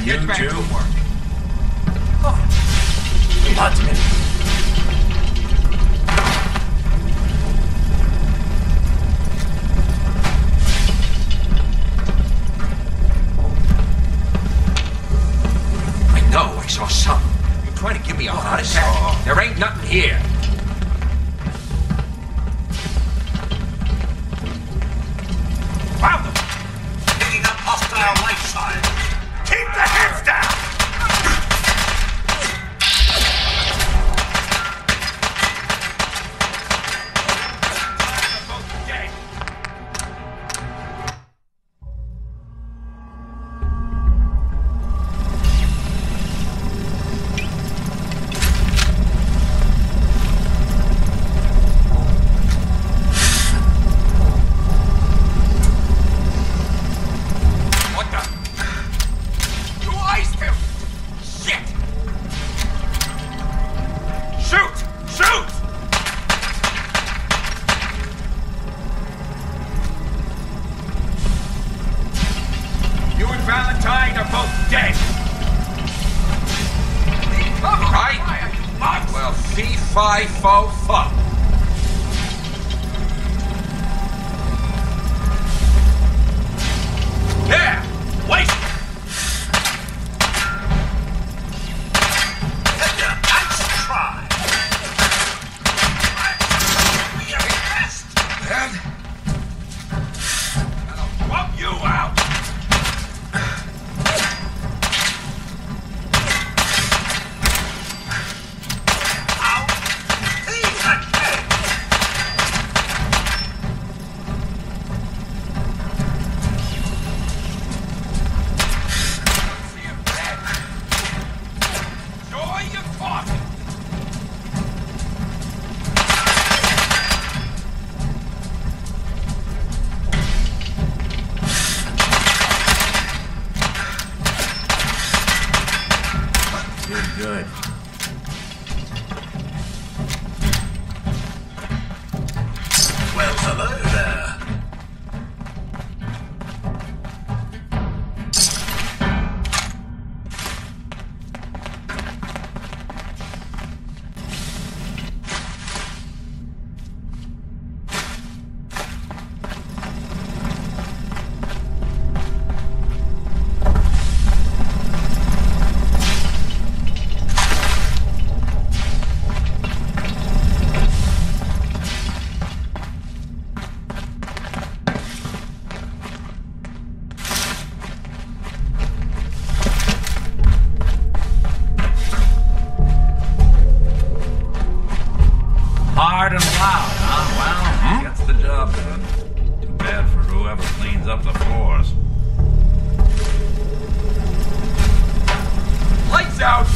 get back too? to work. Oh, lots of minutes. I know, I saw something. You're trying to give me a heart attack. There ain't nothing here. Found them! Picking up hostile light signs. Keep the heads down! Good. Well, hello there. Hard and loud, huh? Well, gets the job done. Too bad for whoever cleans up the floors. Lights out!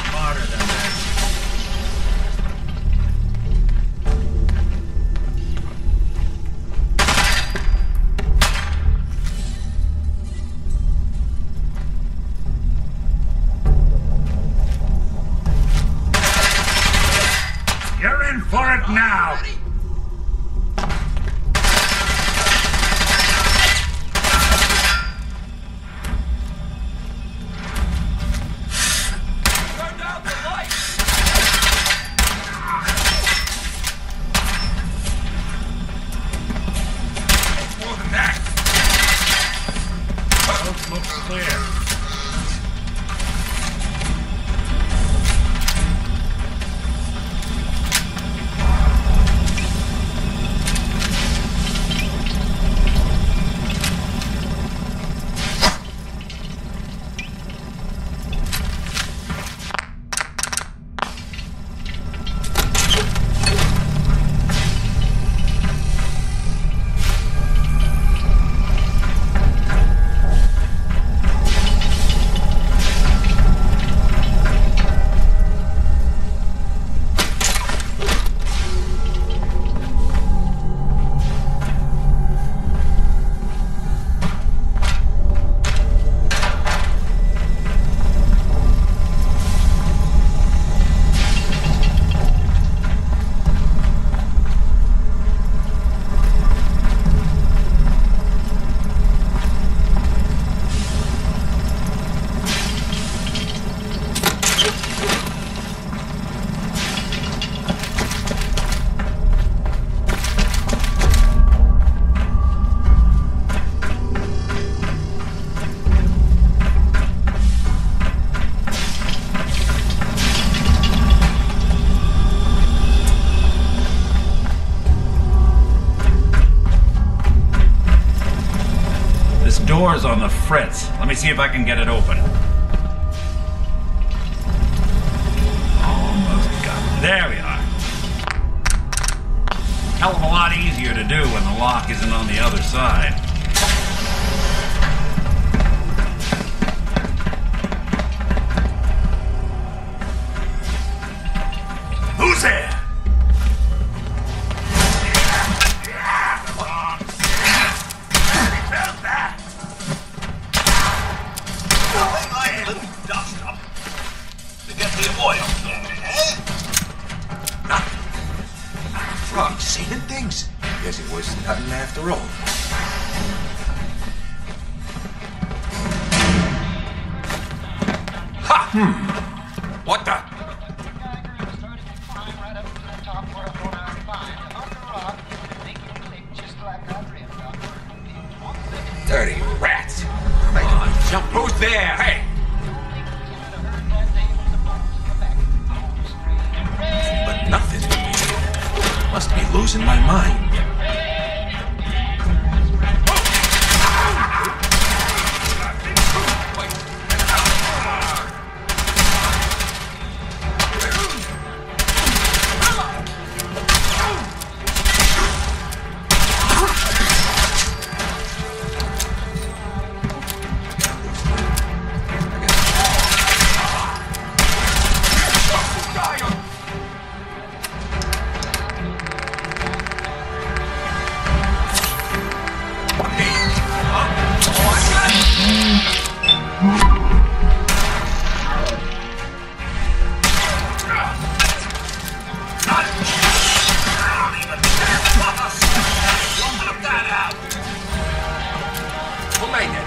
Smarter than this. You're in for it now! Turn down the lights! It's more than that. Both looks clear. door's on the fritz. Let me see if I can get it open. Almost got it. There we are. Hell of a lot easier to do when the lock isn't on the other side. Who's there? Nothing like a little dust up to get the oil flowing, eh? Nothing. Frog seeing things. Guess it was nothing after all. Ha! What the? Dirty rats! Come on, jump. Who's there? Hey! But nothing. Must be losing my mind. Who made that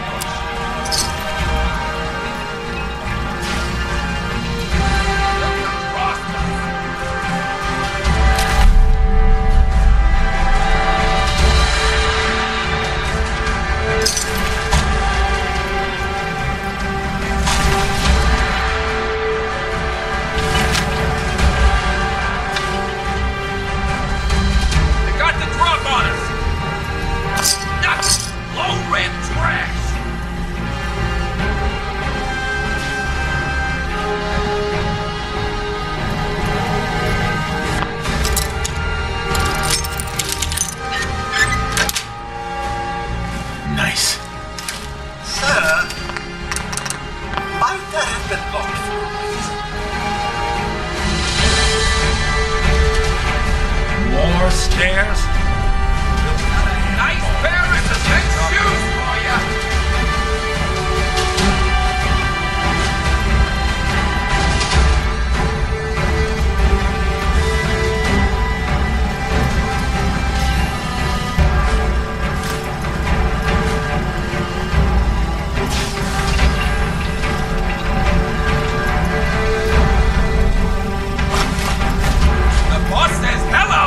Nice. Sir, might that have been locked for a reason? More stairs? nice pair of suspect shoes for ya? The boss says hello!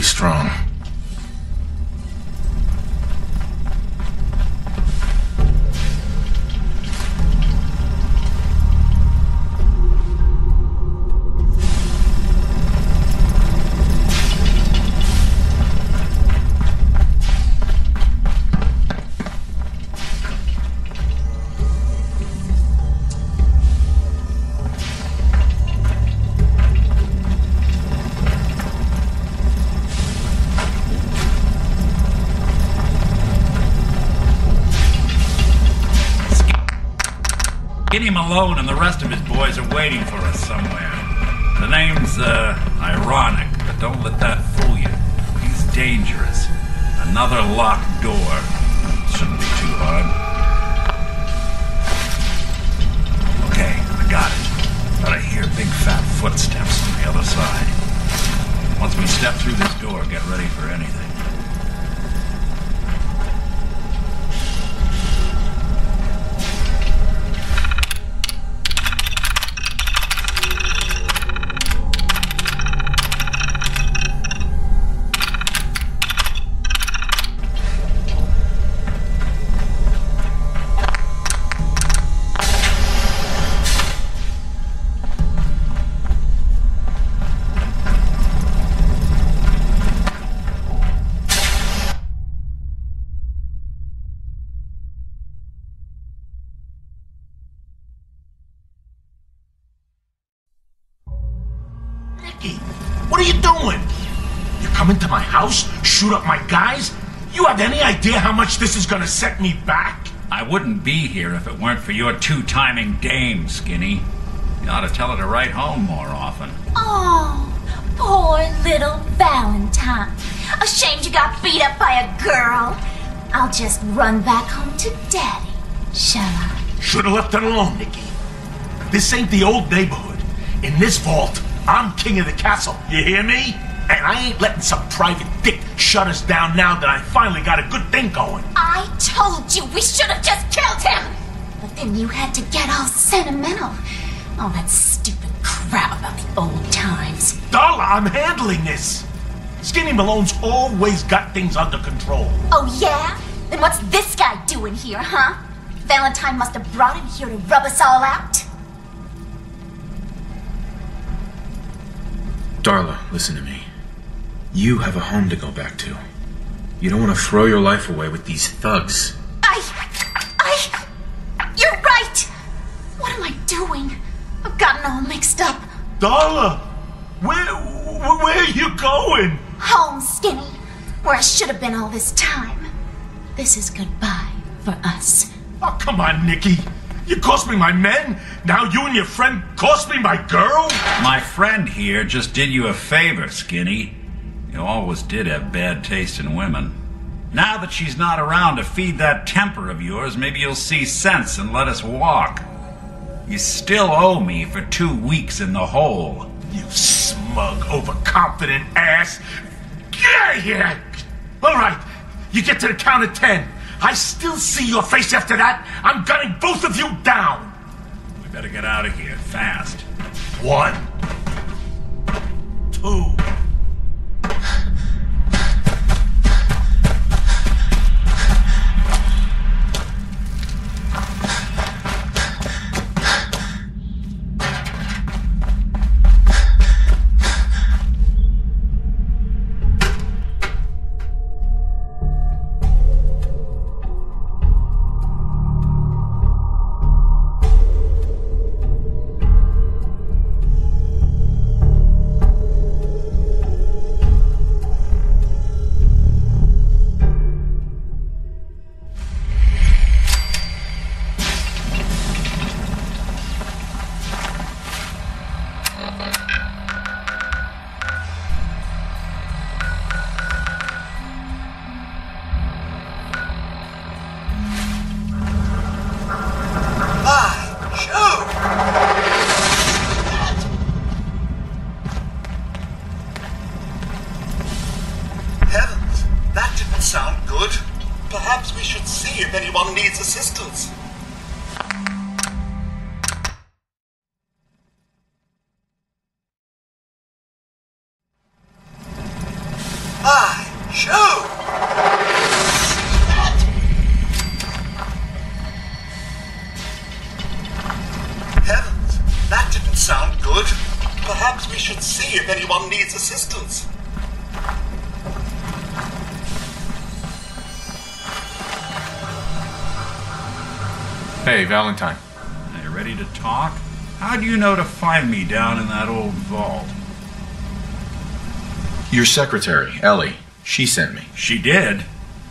incredibly strong. Skinny Malone and the rest of his boys are waiting for us somewhere. The name's, ironic, but don't let that fool you. He's dangerous. Another locked door. Shouldn't be too hard. Okay, I got it. But I hear big fat footsteps on the other side. Once we step through this door, get ready for anything. What are you doing? You come into my house, shoot up my guys? You have any idea how much this is gonna set me back? I wouldn't be here if it weren't for your two-timing dame, Skinny. You ought to tell her to write home more often. Oh, poor little Valentine. Ashamed you got beat up by a girl. I'll just run back home to Daddy, shall I? Should've left it alone, Nikki. This ain't the old neighborhood. In this vault, I'm king of the castle, you hear me? And I ain't letting some private dick shut us down now that I finally got a good thing going. I told you we should have just killed him! But then you had to get all sentimental. All that stupid crap about the old times. Darla, I'm handling this. Skinny Malone's always got things under control. Oh yeah? Then what's this guy doing here, huh? Valentine must have brought him here to rub us all out. Darla, listen to me. You have a home to go back to. You don't want to throw your life away with these thugs. You're right! What am I doing? I've gotten all mixed up. Darla, where are you going? Home, Skinny, where I should have been all this time. This is goodbye for us. Oh, come on, Nikki. You cost me my men, now you and your friend cost me my girl? My friend here just did you a favor, Skinny. You always did have bad taste in women. Now that she's not around to feed that temper of yours, maybe you'll see sense and let us walk. You still owe me for 2 weeks in the hole. You smug, overconfident ass. Get out of here! All right, you get to the count of 10. I still see your face after that. I'm gunning both of you down. We better get out of here, fast. 1, 2. Heavens, that didn't sound good. Perhaps we should see if anyone needs assistance. should see if anyone needs assistance. Hey, Valentine. Are you ready to talk? How do you know to find me down in that old vault? Your secretary, Ellie. She sent me. She did?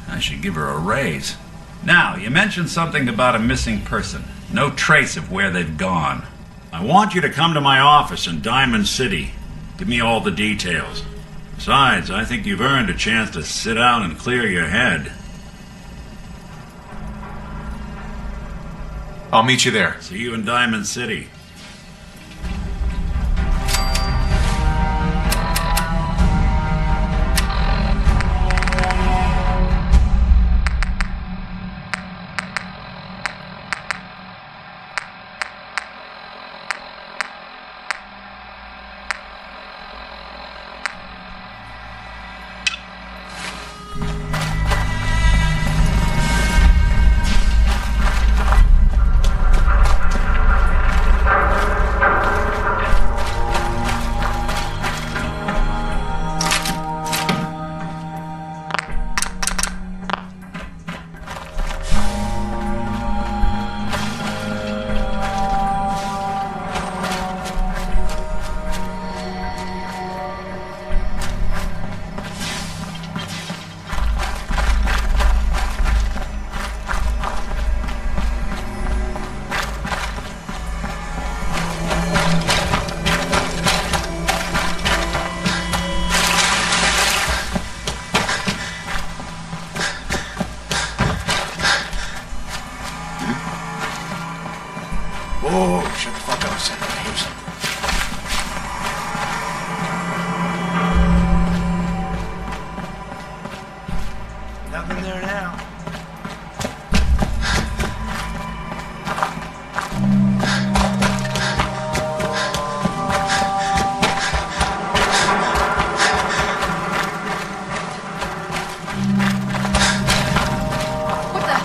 I should give her a raise. Now, you mentioned something about a missing person. No trace of where they've gone. I want you to come to my office in Diamond City. Give me all the details. Besides, I think you've earned a chance to sit down and clear your head. I'll meet you there. See you in Diamond City. Whoa, shut the fuck up a second. I hear something. Nothing there now. What the?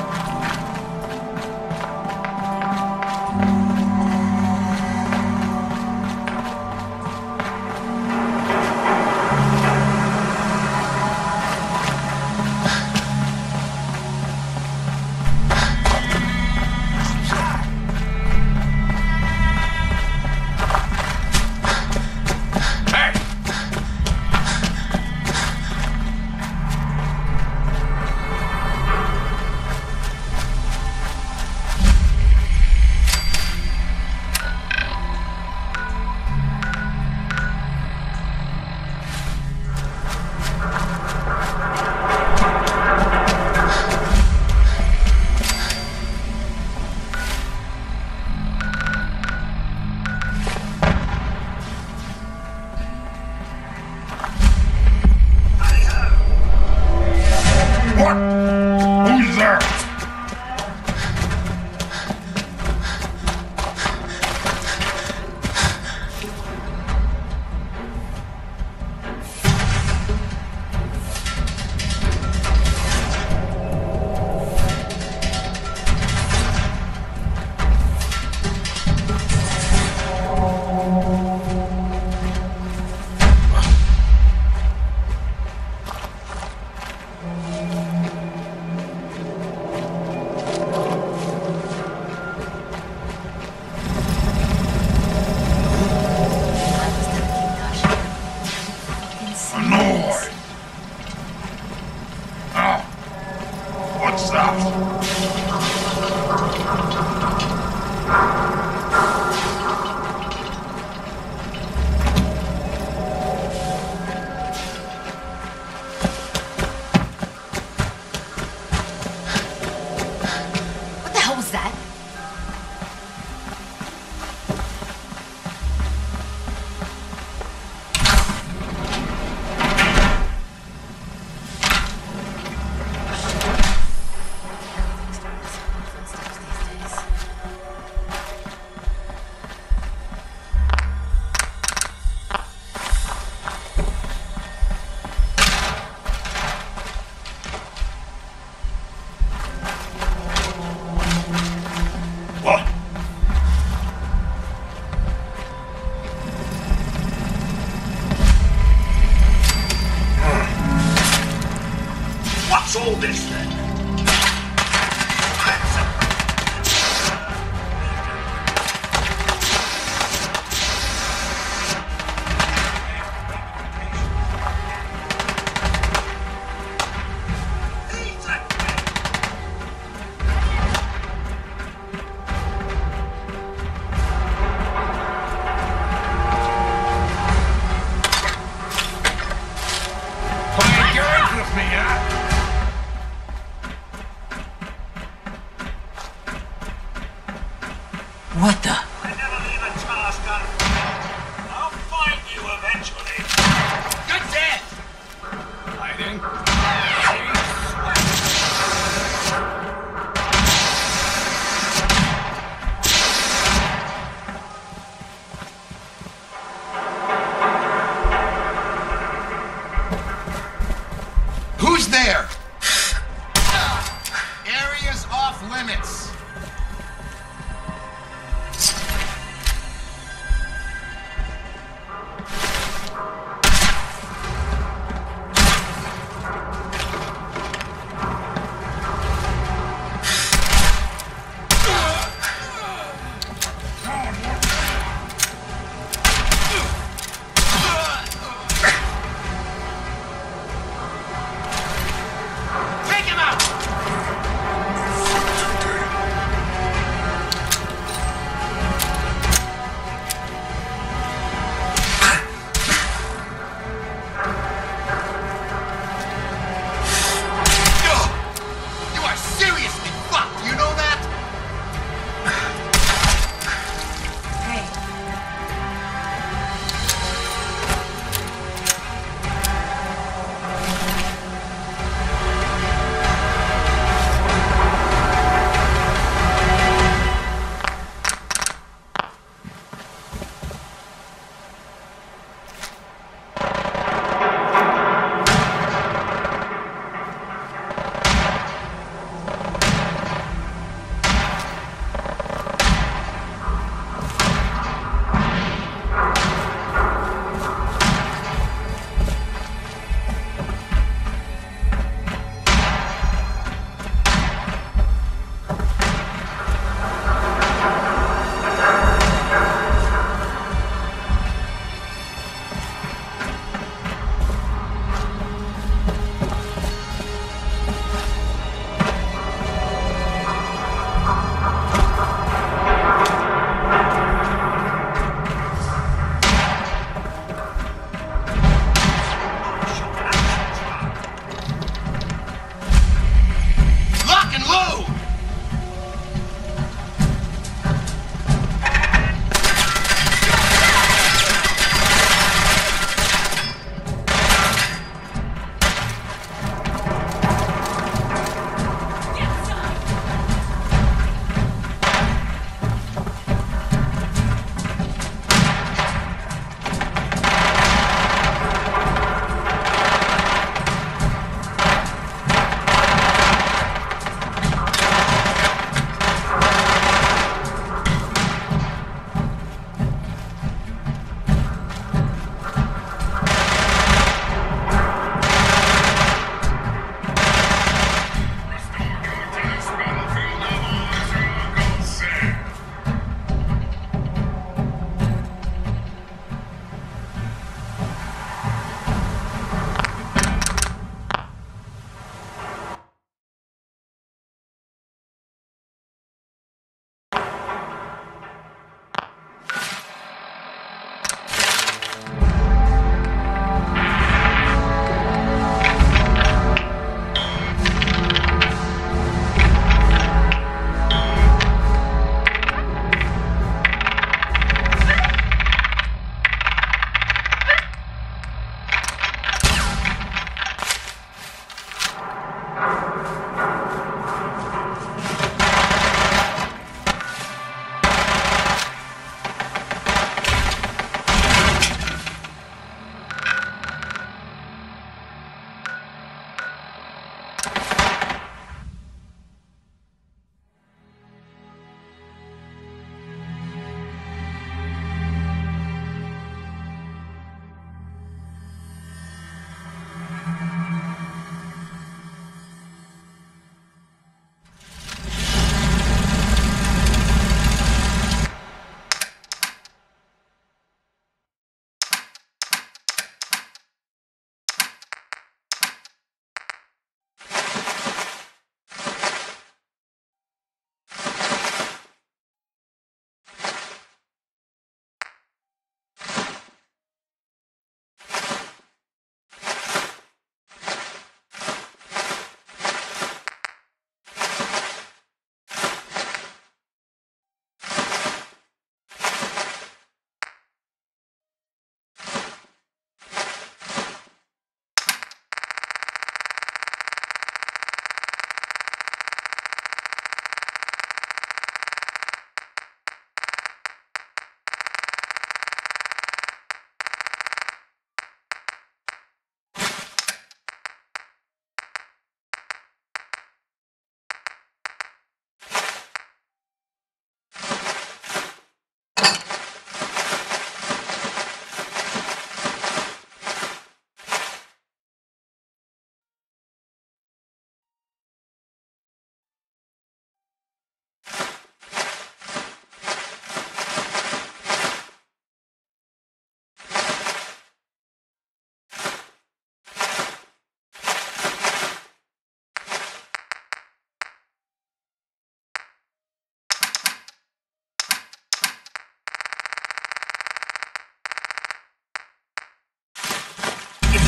What the? I never leave a task unfinished. I'll find you eventually. You're dead! Hiding? Who's there? Area's off limits. Take him out!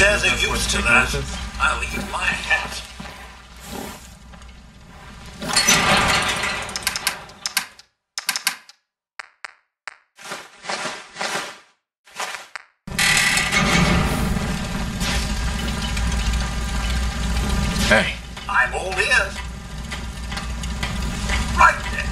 There's a That's use what's to taking that. with us? I'll leave my hat. Hey, I'm all ears. Right then.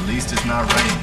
at least it's not raining.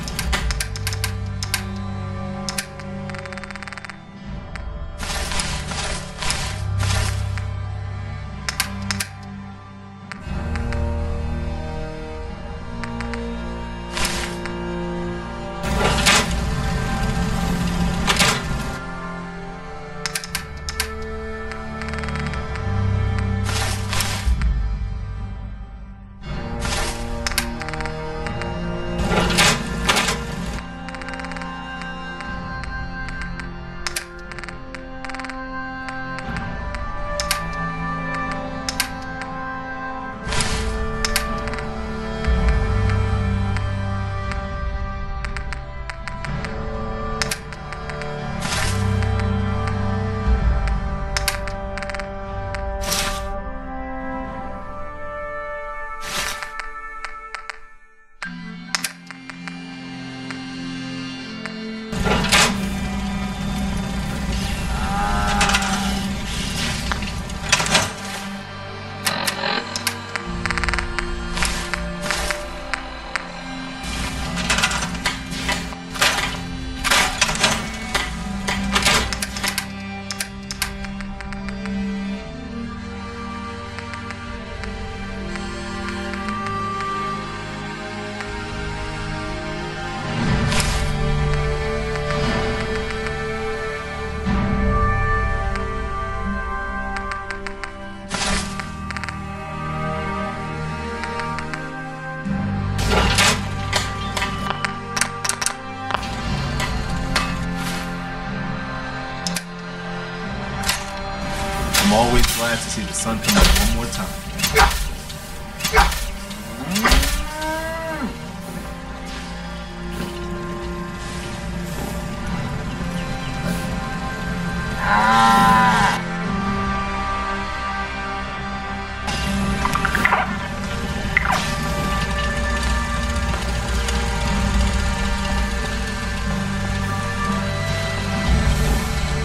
I'm always glad to see the sun come up one more time.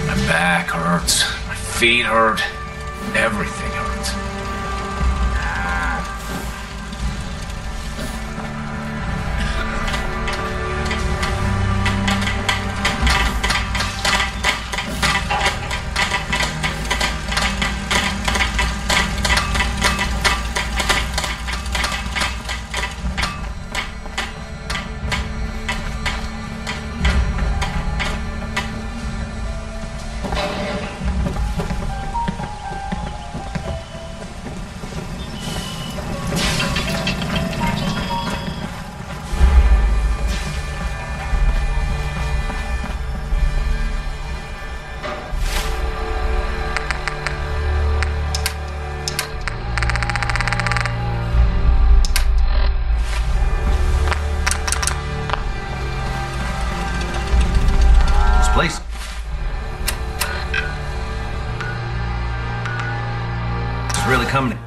My back hurts. My feet hurt. Everything hurts. Place. It's really coming.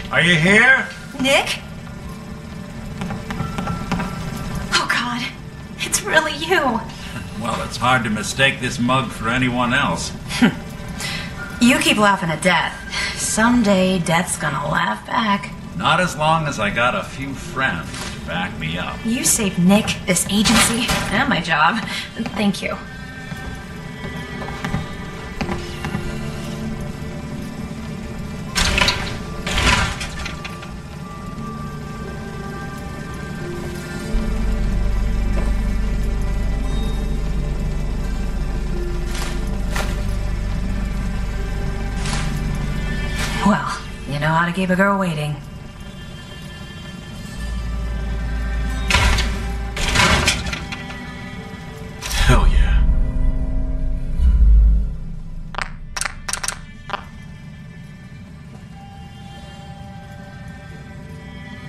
Are you here? Nick? Oh, God. It's really you. Well, it's hard to mistake this mug for anyone else. You keep laughing at Death. Someday, Death's gonna laugh back. Not as long as I got a few friends to back me up. You saved Nick, this agency, and my job. Thank you. Well, you know how to keep a girl waiting. Hell yeah.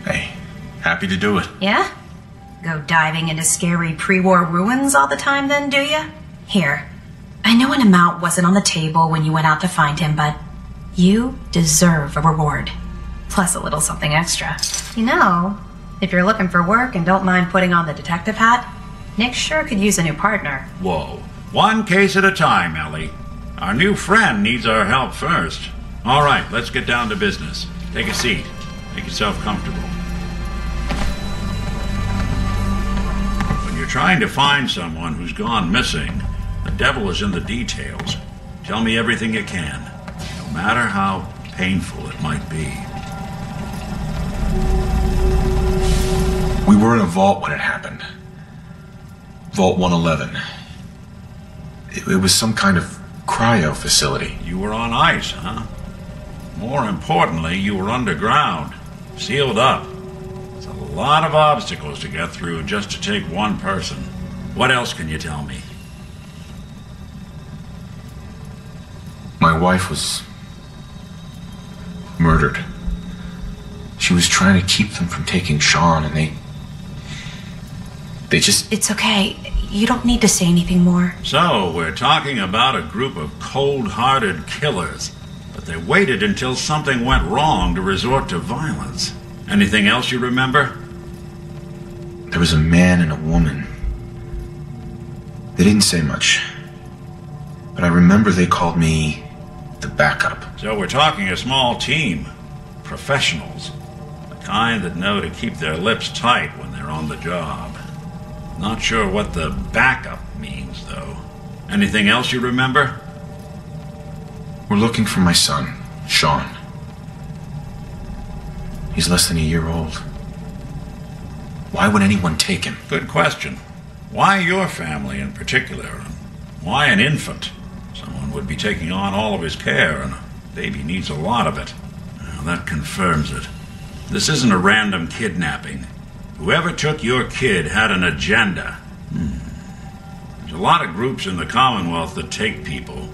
Hey, happy to do it. Yeah? Go diving into scary pre-war ruins all the time then, do ya? Here, I know an amount wasn't on the table when you went out to find him, but you deserve a reward. Plus a little something extra. You know, if you're looking for work and don't mind putting on the detective hat, Nick sure could use a new partner. Whoa. One case at a time, Ellie. Our new friend needs our help first. All right, let's get down to business. Take a seat. Make yourself comfortable. When you're trying to find someone who's gone missing, the devil is in the details. Tell me everything you can, no matter how painful it might be. We were in a vault when it happened. Vault 111. It was some kind of cryo facility. You were on ice, huh? More importantly, you were underground, sealed up. It's a lot of obstacles to get through just to take one person. What else can you tell me? My wife was murdered. She was trying to keep them from taking Sean, and they just... It's okay. You don't need to say anything more. So, we're talking about a group of cold-hearted killers, but they waited until something went wrong to resort to violence. Anything else you remember? There was a man and a woman. They didn't say much, but I remember they called me the backup. So we're talking a small team. Professionals. The kind that know to keep their lips tight when they're on the job. Not sure what the backup means, though. Anything else you remember? We're looking for my son, Sean. He's less than a year old. Why would anyone take him? Good question. Why your family in particular? Why an infant? Someone would be taking on all of his care, and a baby needs a lot of it. Well, that confirms it. This isn't a random kidnapping. Whoever took your kid had an agenda. There's a lot of groups in the Commonwealth that take people.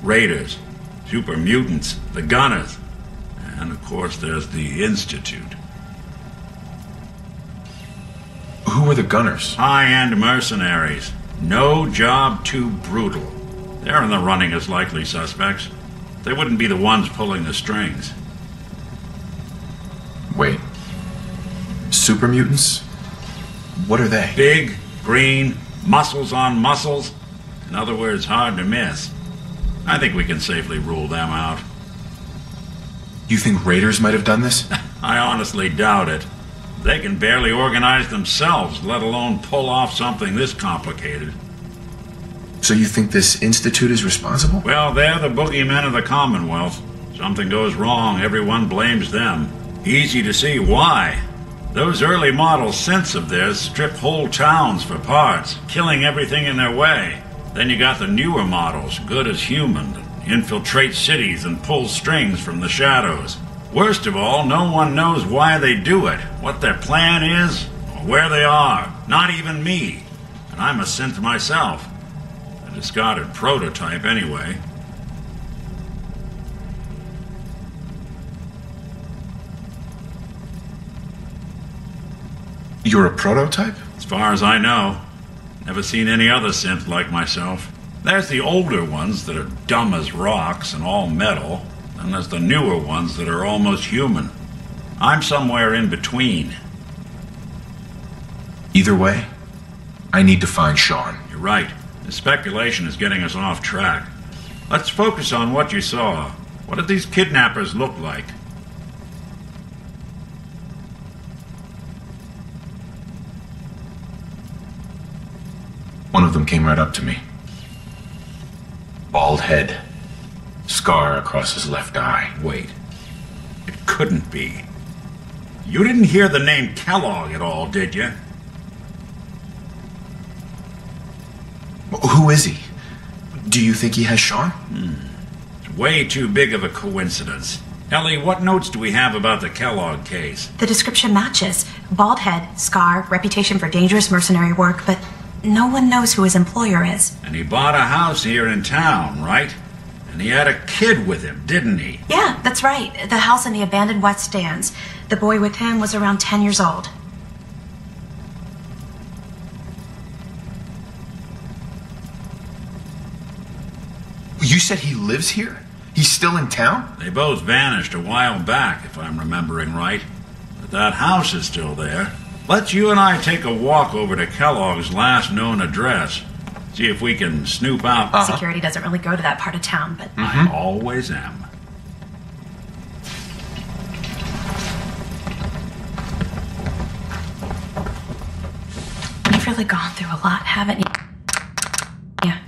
Raiders, super mutants, the Gunners, and of course there's the Institute. Who are the Gunners? High-end mercenaries. No job too brutal. They're in the running as likely suspects. They wouldn't be the ones pulling the strings. Wait. Super mutants? What are they? Big, green, muscles on muscles. In other words, hard to miss. I think we can safely rule them out. You think raiders might have done this? I honestly doubt it. They can barely organize themselves, let alone pull off something this complicated. So you think this institute is responsible? Well, they're the boogeymen of the Commonwealth. Something goes wrong, everyone blames them. Easy to see why. Those early model synths of theirs strip whole towns for parts, killing everything in their way. Then you got the newer models, good as human, that infiltrate cities and pull strings from the shadows. Worst of all, no one knows why they do it, what their plan is, or where they are. Not even me. And I'm a synth myself. A discarded prototype, anyway. You're a prototype? As far as I know. Never seen any other synth like myself. There's the older ones that are dumb as rocks and all metal. And there's the newer ones that are almost human. I'm somewhere in between. Either way, I need to find Sean. You're right. The speculation is getting us off track. Let's focus on what you saw. What did these kidnappers look like? One of them came right up to me. Bald head. Scar across his left eye. Wait. It couldn't be. You didn't hear the name Kellogg at all, did you? Who is he? Do you think he has Sean? It's way too big of a coincidence. Ellie, what notes do we have about the Kellogg case? The description matches. Bald head, scar, reputation for dangerous mercenary work, but no one knows who his employer is. And he bought a house here in town, right? And he had a kid with him, didn't he? Yeah, that's right. The house in the abandoned West Stands. The boy with him was around 10 years old. You said he lives here? He's still in town? They both vanished a while back, if I'm remembering right. But that house is still there. Let's you and I take a walk over to Kellogg's last known address. See if we can snoop out. Security doesn't really go to that part of town, but... I always am. You've really gone through a lot, haven't you? Yeah.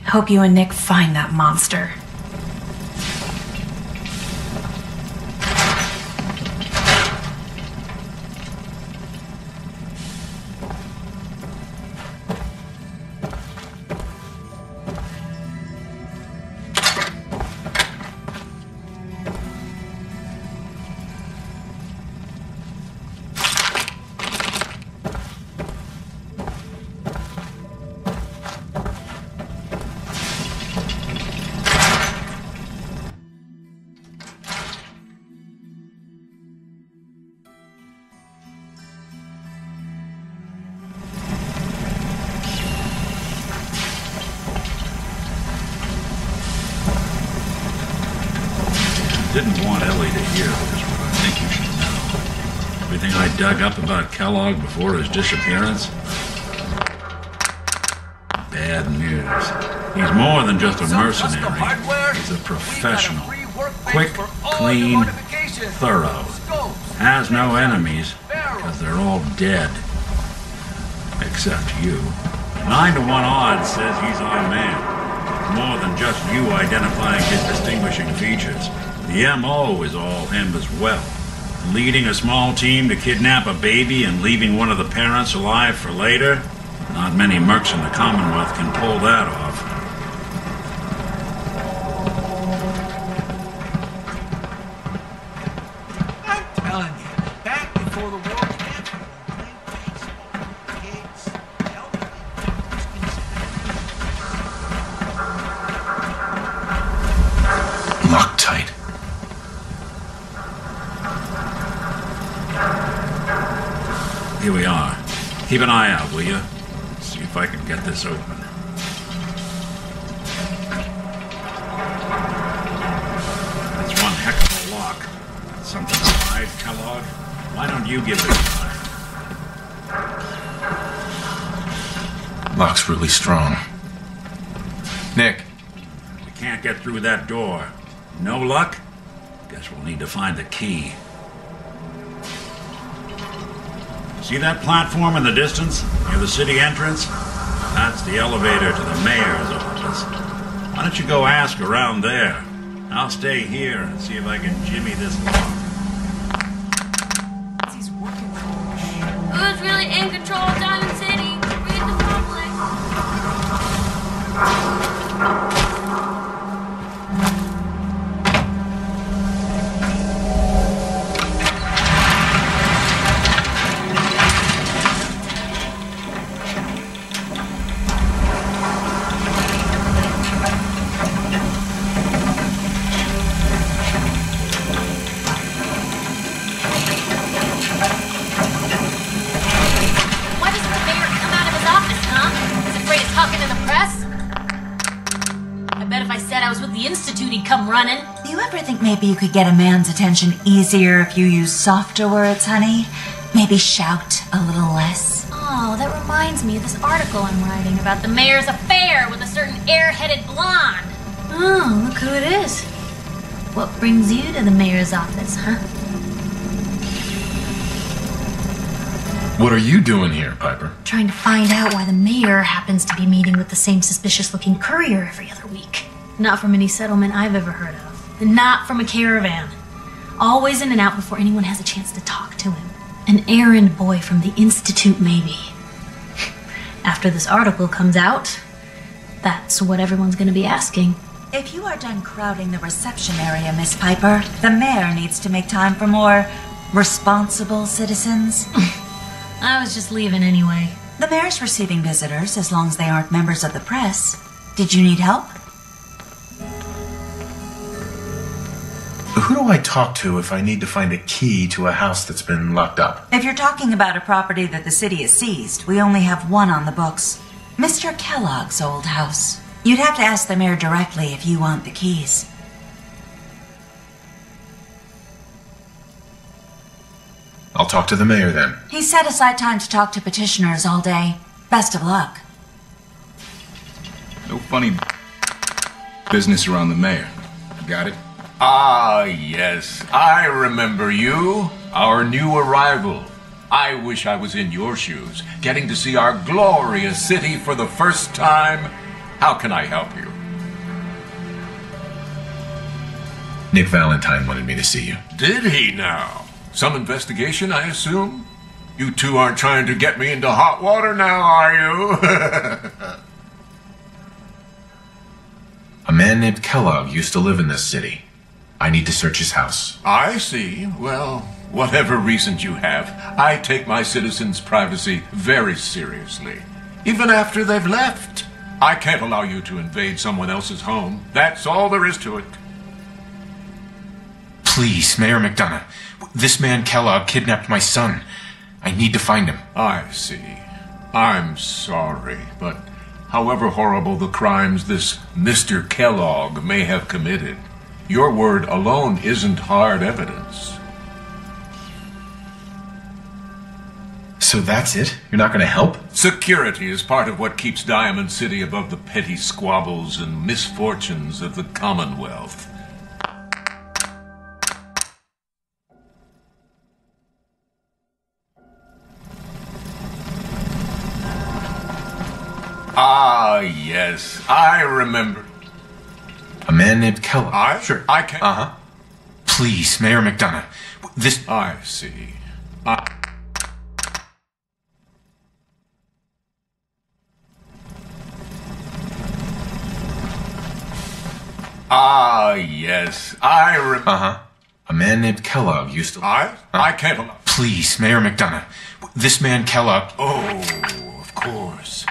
Hope you and Nick find that monster. Didn't want Ellie to hear this, but I think you should know. Everything I dug up about Kellogg before his disappearance? Bad news. He's more than just a mercenary. He's a professional. Quick, clean, thorough. Has no enemies, because they're all dead. Except you. 9 to 1 odds says he's our man. More than just you identifying his distinguishing features. The M.O. is all him as well. Leading a small team to kidnap a baby and leaving one of the parents alive for later? Not many mercs in the Commonwealth can pull that off. I'm telling you, back before the war, kids, Loctite. Here we are. Keep an eye out, will you? See if I can get this open. It's one heck of a lock. Something to hide, Kellogg? Why don't you give it a try? Lock's really strong. Nick. We can't get through that door. No luck? Guess we'll need to find the key. See that platform in the distance, near the city entrance? That's the elevator to the mayor's office. Why don't you go ask around there? I'll stay here and see if I can jimmy this lock. Who's really in control of Diamond City? Read the public. Come running. Do you ever think maybe you could get a man's attention easier if you use softer words, honey? Maybe shout a little less? Oh, that reminds me of this article I'm writing about the mayor's affair with a certain air-headed blonde. Oh, look who it is. What brings you to the mayor's office, huh? What are you doing here, Piper? Trying to find out why the mayor happens to be meeting with the same suspicious-looking courier every other week. Not from any settlement I've ever heard of. And not from a caravan. Always in and out before anyone has a chance to talk to him. An errand boy from the Institute, maybe. After this article comes out, that's what everyone's gonna be asking. If you are done crowding the reception area, Miss Piper, the mayor needs to make time for more responsible citizens. I was just leaving anyway. The mayor's receiving visitors as long as they aren't members of the press. Did you need help? Who do I talk to if I need to find a key to a house that's been locked up? If you're talking about a property that the city has seized, we only have one on the books. Mr. Kellogg's old house. You'd have to ask the mayor directly if you want the keys. I'll talk to the mayor then. He set aside time to talk to petitioners all day. Best of luck. No funny business around the mayor. Got it? Ah, yes. I remember you. Our new arrival. I wish I was in your shoes, getting to see our glorious city for the first time. How can I help you? Nick Valentine wanted me to see you. Did he now? Some investigation, I assume? You two aren't trying to get me into hot water now, are you? A man named Kellogg used to live in this city. I need to search his house. I see. Well, whatever reasons you have, I take my citizens' privacy very seriously. Even after they've left. I can't allow you to invade someone else's home. That's all there is to it. Please, Mayor McDonough. This man Kellogg kidnapped my son. I need to find him. I see. I'm sorry, but however horrible the crimes this Mr. Kellogg may have committed, your word alone isn't hard evidence. So that's it? You're not going to help? Security is part of what keeps Diamond City above the petty squabbles and misfortunes of the Commonwealth. Ah, yes, I remember. A man named Kellogg. I can. Uh-huh. Please, Mayor McDonough. This... I see. Ah, yes, I remember. Uh-huh. A man named Kellogg used to... I can't allow... Please, Mayor McDonough. This man Kellogg... Oh, of course.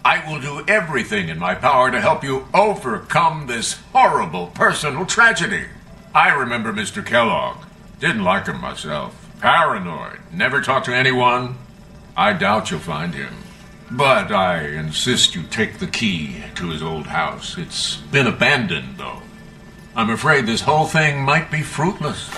I will do everything in my power to help you overcome this horrible personal tragedy. I remember Mr. Kellogg. Didn't like him myself. Paranoid. Never talked to anyone. I doubt you'll find him. But I insist you take the key to his old house. It's been abandoned, though. I'm afraid this whole thing might be fruitless.